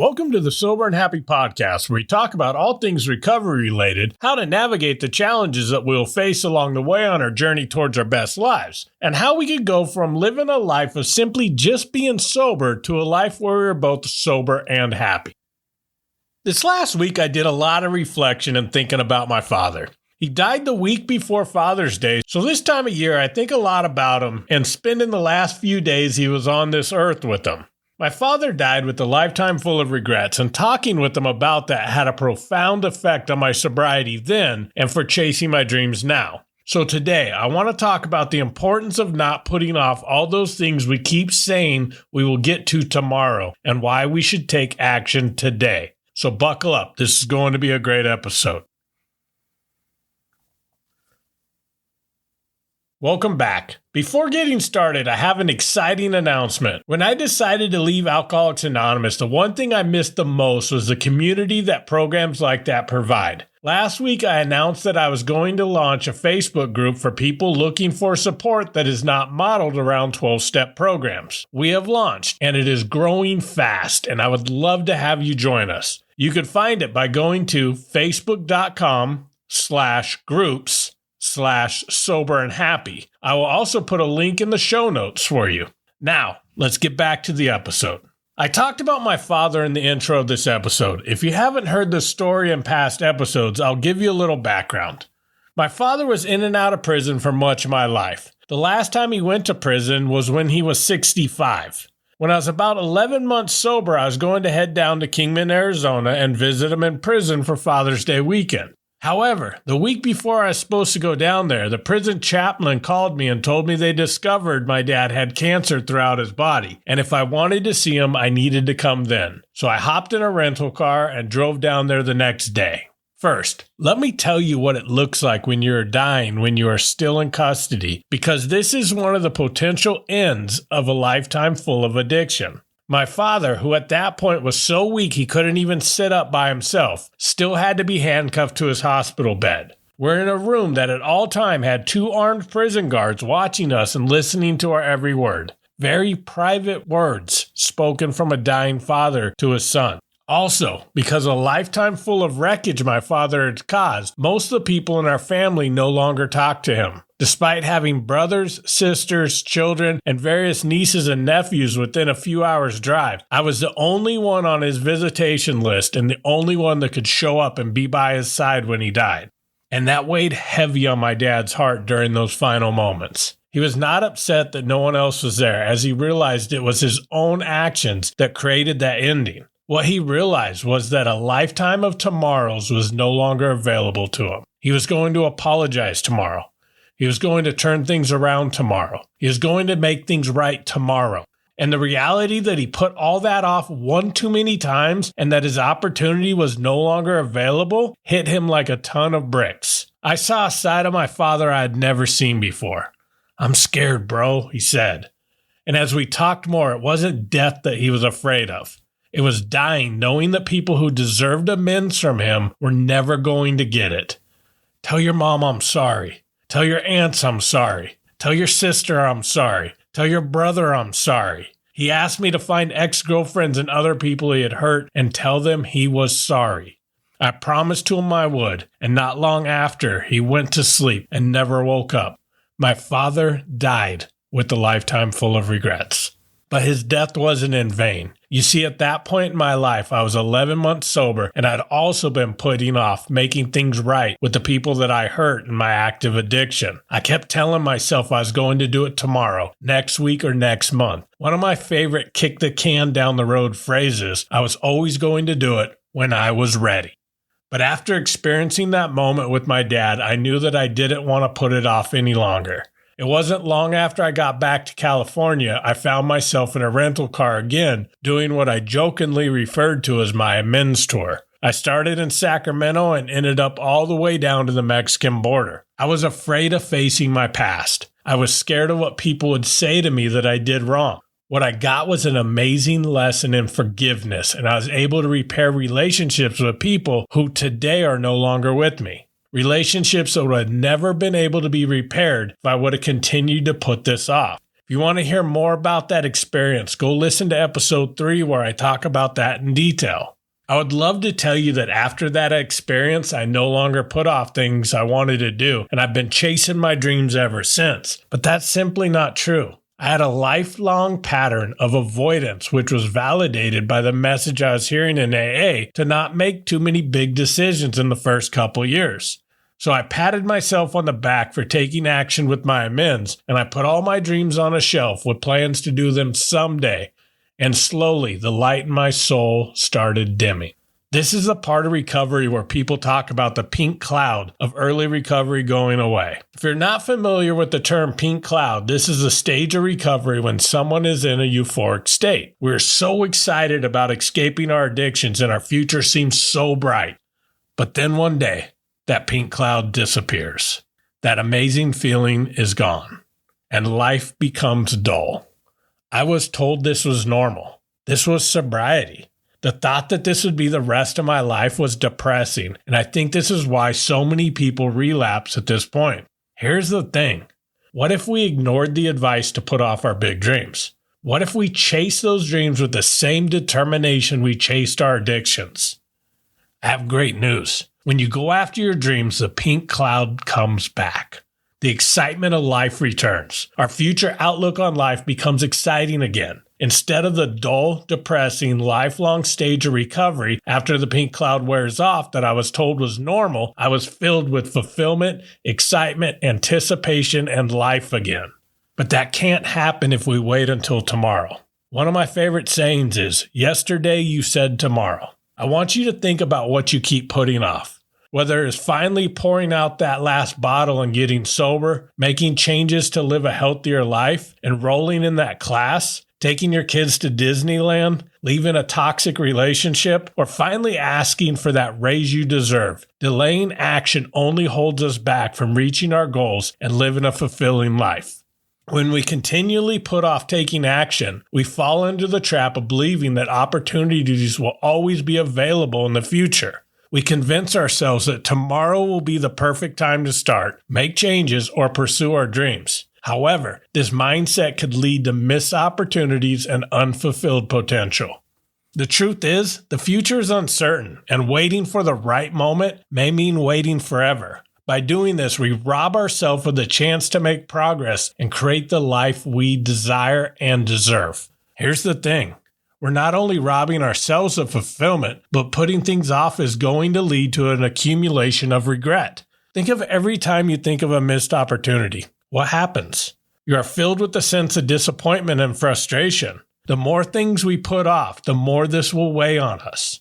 Welcome to the Sober and Happy podcast, where we talk about all things recovery related, how to navigate the challenges that we'll face along the way on our journey towards our best lives, and how we can go from living a life of simply just being sober to a life where we're both sober and happy. This last week, I did a lot of reflection and thinking about my father. He died the week before Father's Day, so this time of year, I think a lot about him and spending the last few days he was on this earth with him. My father died with a lifetime full of regrets, and talking with him about that had a profound effect on my sobriety then and for chasing my dreams now. So today, I want to talk about the importance of not putting off all those things we keep saying we will get to tomorrow and why we should take action today. So buckle up. This is going to be a great episode. Welcome back. Before getting started, I have an exciting announcement. When I decided to leave Alcoholics Anonymous, the one thing I missed the most was the community that programs like that provide. Last week, I announced that I was going to launch a Facebook group for people looking for support that is not modeled around 12-step programs. We have launched, and it is growing fast, and I would love to have you join us. You can find it by going to facebook.com/groups/sober and happy. I will also put a link in the show notes for you. Now, let's get back to the episode. I talked about my father in the intro of this episode. If you haven't heard the story in past episodes, I'll give you a little background. My father was in and out of prison for much of my life. The last time he went to prison was when he was 65. When I was about 11 months sober, I was going to head down to Kingman, Arizona and visit him in prison for Father's Day weekend. However, the week before I was supposed to go down there, the prison chaplain called me and told me they discovered my dad had cancer throughout his body, and if I wanted to see him, I needed to come then. So I hopped in a rental car and drove down there the next day. First, let me tell you what it looks like when you're dying when you are still in custody, because this is one of the potential ends of a lifetime full of addiction. My father, who at that point was so weak he couldn't even sit up by himself, still had to be handcuffed to his hospital bed. We're in a room that at all time had 2 armed prison guards watching us and listening to our every word. Very private words spoken from a dying father to his son. Also, because of a lifetime full of wreckage my father had caused, most of the people in our family no longer talk to him. Despite having brothers, sisters, children, and various nieces and nephews within a few hours' drive, I was the only one on his visitation list and the only one that could show up and be by his side when he died. And that weighed heavy on my dad's heart during those final moments. He was not upset that no one else was there, as he realized it was his own actions that created that ending. What he realized was that a lifetime of tomorrows was no longer available to him. He was going to apologize tomorrow. He was going to turn things around tomorrow. He was going to make things right tomorrow. And the reality that he put all that off one too many times and that his opportunity was no longer available hit him like a ton of bricks. I saw a side of my father I had never seen before. "I'm scared, bro," he said. And as we talked more, it wasn't death that he was afraid of. It was dying, knowing that people who deserved amends from him were never going to get it. "Tell your mom I'm sorry. Tell your aunts I'm sorry. Tell your sister I'm sorry. Tell your brother I'm sorry." He asked me to find ex-girlfriends and other people he had hurt and tell them he was sorry. I promised to him I would, and not long after, he went to sleep and never woke up. My father died with a lifetime full of regrets. But his death wasn't in vain. You see, at that point in my life, I was 11 months sober, and I'd also been putting off making things right with the people that I hurt in my active addiction. I kept telling myself I was going to do it tomorrow, next week, or next month. One of my favorite kick the can down the road phrases, I was always going to do it when I was ready. But after experiencing that moment with my dad, I knew that I didn't want to put it off any longer. It wasn't long after I got back to California, I found myself in a rental car again, doing what I jokingly referred to as my amends tour. I started in Sacramento and ended up all the way down to the Mexican border. I was afraid of facing my past. I was scared of what people would say to me that I did wrong. What I got was an amazing lesson in forgiveness, and I was able to repair relationships with people who today are no longer with me. Relationships that would have never been able to be repaired if I would have continued to put this off. If you want to hear more about that experience, go listen to episode 3 where I talk about that in detail. I would love to tell you that after that experience, I no longer put off things I wanted to do, and I've been chasing my dreams ever since. But that's simply not true. I had a lifelong pattern of avoidance, which was validated by the message I was hearing in AA to not make too many big decisions in the first couple years. So I patted myself on the back for taking action with my amends, and I put all my dreams on a shelf with plans to do them someday. And slowly, the light in my soul started dimming. This is the part of recovery where people talk about the pink cloud of early recovery going away. If you're not familiar with the term pink cloud, this is a stage of recovery when someone is in a euphoric state. We're so excited about escaping our addictions and our future seems so bright. But then one day, that pink cloud disappears. That amazing feeling is gone, and life becomes dull. I was told this was normal. This was sobriety. The thought that this would be the rest of my life was depressing, and I think this is why so many people relapse at this point. Here's the thing. What if we ignored the advice to put off our big dreams? What if we chased those dreams with the same determination we chased our addictions? I have great news. When you go after your dreams, the pink cloud comes back. The excitement of life returns. Our future outlook on life becomes exciting again. Instead of the dull, depressing, lifelong stage of recovery after the pink cloud wears off that I was told was normal, I was filled with fulfillment, excitement, anticipation, and life again. But that can't happen if we wait until tomorrow. One of my favorite sayings is, yesterday you said tomorrow. I want you to think about what you keep putting off. Whether it's finally pouring out that last bottle and getting sober, making changes to live a healthier life, enrolling in that class, taking your kids to Disneyland, leaving a toxic relationship, or finally asking for that raise you deserve. Delaying action only holds us back from reaching our goals and living a fulfilling life. When we continually put off taking action, we fall into the trap of believing that opportunities will always be available in the future. We convince ourselves that tomorrow will be the perfect time to start, make changes, or pursue our dreams. However, this mindset could lead to missed opportunities and unfulfilled potential. The truth is, the future is uncertain, and waiting for the right moment may mean waiting forever. By doing this, we rob ourselves of the chance to make progress and create the life we desire and deserve. Here's the thing. We're not only robbing ourselves of fulfillment, but putting things off is going to lead to an accumulation of regret. Think of every time you think of a missed opportunity. What happens? You are filled with a sense of disappointment and frustration. The more things we put off, the more this will weigh on us.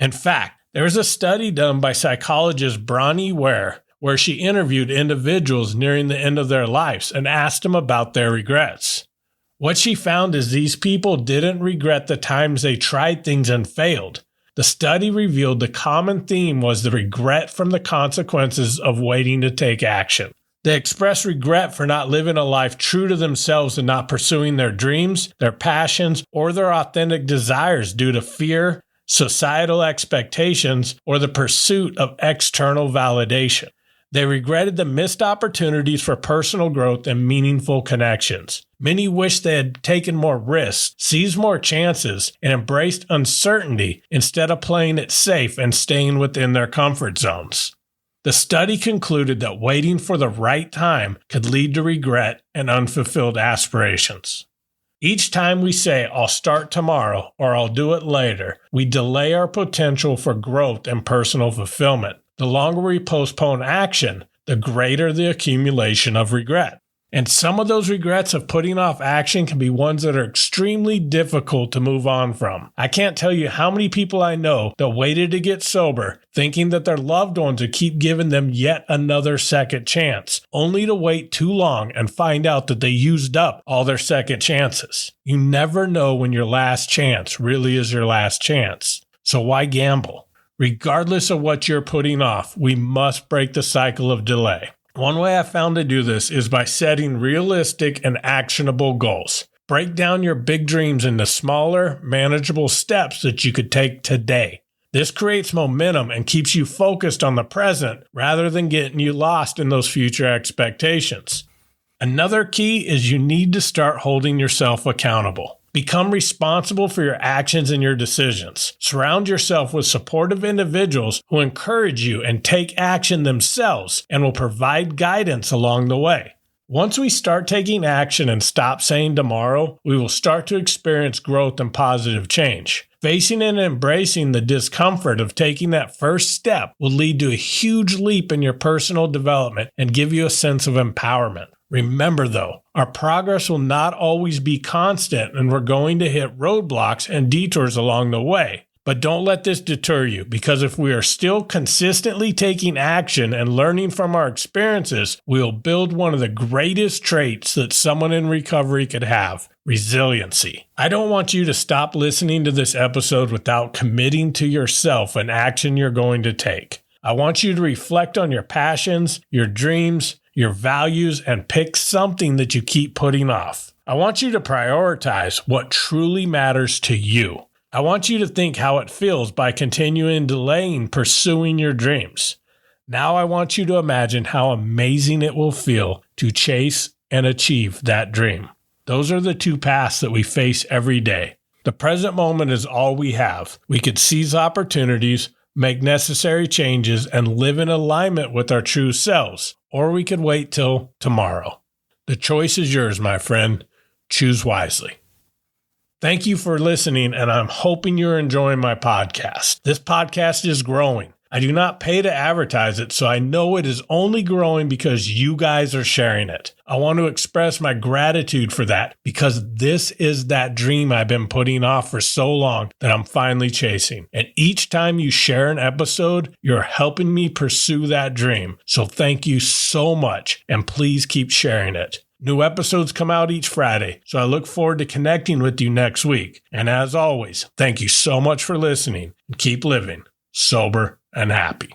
In fact, there was a study done by psychologist Bronnie Ware where she interviewed individuals nearing the end of their lives and asked them about their regrets. What she found is these people didn't regret the times they tried things and failed. The study revealed the common theme was the regret from the consequences of waiting to take action. They expressed regret for not living a life true to themselves and not pursuing their dreams, their passions, or their authentic desires due to fear, societal expectations, or the pursuit of external validation. They regretted the missed opportunities for personal growth and meaningful connections. Many wished they had taken more risks, seized more chances, and embraced uncertainty instead of playing it safe and staying within their comfort zones. The study concluded that waiting for the right time could lead to regret and unfulfilled aspirations. Each time we say, I'll start tomorrow or I'll do it later, we delay our potential for growth and personal fulfillment. The longer we postpone action, the greater the accumulation of regret. And some of those regrets of putting off action can be ones that are extremely difficult to move on from. I can't tell you how many people I know that waited to get sober, thinking that their loved ones would keep giving them yet another second chance, only to wait too long and find out that they used up all their second chances. You never know when your last chance really is your last chance. So why gamble? Regardless of what you're putting off, we must break the cycle of delay. One way I found to do this is by setting realistic and actionable goals. Break down your big dreams into smaller, manageable steps that you could take today. This creates momentum and keeps you focused on the present rather than getting you lost in those future expectations. Another key is you need to start holding yourself accountable. Become responsible for your actions and your decisions. Surround yourself with supportive individuals who encourage you and take action themselves and will provide guidance along the way. Once we start taking action and stop saying tomorrow, we will start to experience growth and positive change. Facing and embracing the discomfort of taking that first step will lead to a huge leap in your personal development and give you a sense of empowerment. Remember though, our progress will not always be constant and we're going to hit roadblocks and detours along the way. But don't let this deter you, because if we are still consistently taking action and learning from our experiences, we will build one of the greatest traits that someone in recovery could have: resiliency. I don't want you to stop listening to this episode without committing to yourself an action you're going to take. I want you to reflect on your passions, your dreams, your values, and pick something that you keep putting off. I want you to prioritize what truly matters to you. I want you to think how it feels by continuing delaying pursuing your dreams. Now I want you to imagine how amazing it will feel to chase and achieve that dream. Those are the two paths that we face every day. The present moment is all we have. We could seize opportunities, make necessary changes, and live in alignment with our true selves, or we could wait till tomorrow. The choice is yours, my friend. Choose wisely. Thank you for listening, and I'm hoping you're enjoying my podcast. This podcast is growing. I do not pay to advertise it, so I know it is only growing because you guys are sharing it. I want to express my gratitude for that, because this is that dream I've been putting off for so long that I'm finally chasing. And each time you share an episode, you're helping me pursue that dream. So thank you so much, and please keep sharing it. New episodes come out each Friday, so I look forward to connecting with you next week. And as always, thank you so much for listening, and keep living sober and happy.